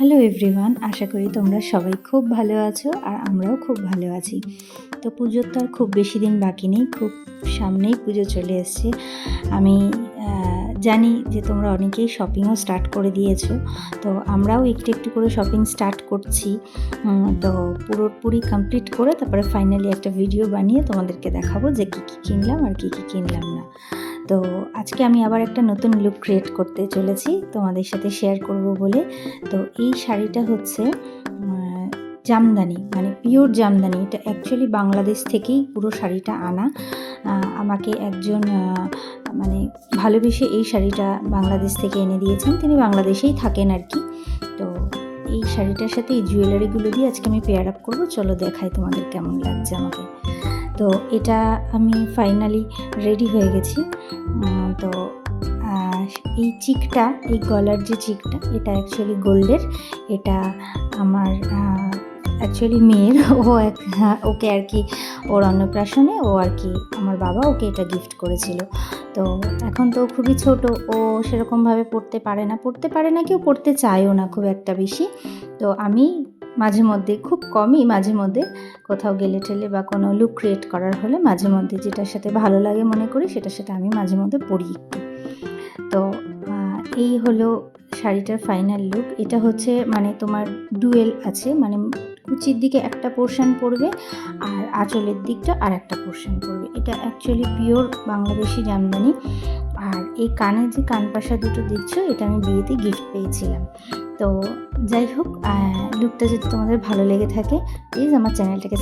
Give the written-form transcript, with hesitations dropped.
Hello everyone, আশা করি তোমরা সবাই খুব ভালো আছো আর আমরাও খুব ভালো আছি। তো পুজোর তো আর খুব বেশি দিন বাকি নেই, খুব সামনেই পুজো চলে এসছে। আমি জানি যে তোমরা অনেকেই শপিংও স্টার্ট করে দিয়েছো, তো আমরাও একটু একটু করে শপিং স্টার্ট করছি। তো পুরোপুরি কমপ্লিট করে তারপরে ফাইনালি একটা ভিডিও বানিয়ে তোমাদেরকে দেখাবো যে কী কী কিনলাম আর কী কী কিনলাম না। তো আজকে আমি আবার একটা নতুন লুক ক্রিয়েট করতে চলেছি তোমাদের সাথে শেয়ার করব বলে। তো এই শাড়িটা হচ্ছে জামদানি, মানে পিওর জামদানি। এটা অ্যাকচুয়ালি বাংলাদেশ থেকেই পুরো শাড়িটা আনা। আমাকে একজন মানে ভালোবেসে এই শাড়িটা বাংলাদেশ থেকে এনে দিয়েছেন, তিনি বাংলাদেশেই থাকেন আর কি। তো এই শাড়িটার সাথে এই জুয়েলারিগুলো দিয়ে আজকে আমি পেয়ার আপ করবো। চলো দেখাই তোমাদের কেমন লাগছে আমাকে। তো এটা আমি ফাইনালি রেডি হয়ে গেছি। তো এই চিকটা, এই গলার যে চিকটা, এটা অ্যাকচুয়ালি গোল্ডের। এটা আমার অ্যাকচুয়ালি মেয়ের, ওকে আর কি ওর অন্নপ্রাশনে ও আর কি আমার বাবা ওকে এটা গিফট করেছিল। তো এখন তো খুবই ছোট, ও সেরকমভাবে পড়তে পারে না, কেউ পড়তে চায়ও না খুব একটা বেশি। তো আমি মাঝে মধ্যে, খুব কমই, মাঝে মধ্যে কোথাও গেলে টেলে বা কোনো লুক ক্রিয়েট করার হলে মাঝে মধ্যে যেটার সাথে ভালো লাগে মনে করি সেটার সাথে আমি মাঝে মধ্যে পরি একটু। তো এই হলো শাড়িটার ফাইনাল লুক। এটা হচ্ছে মানে তোমার ডুয়েল আছে, মানে কুচির দিকে একটা পোর্শন পড়বে আর আঁচলের দিকটা আর একটা পোর্শন পড়বে। এটা অ্যাকচুয়ালি পিওর বাংলাদেশি জামদানি। আর এই কানে যে কানপাশা দুটো দিচ্ছ, এটা আমি বিয়েতে গিফট পেয়েছিলাম। তো যাই হোক, লুকটা যদি তোমাদের ভালো লেগে থাকে প্লিজ আমার চ্যানেলটাকে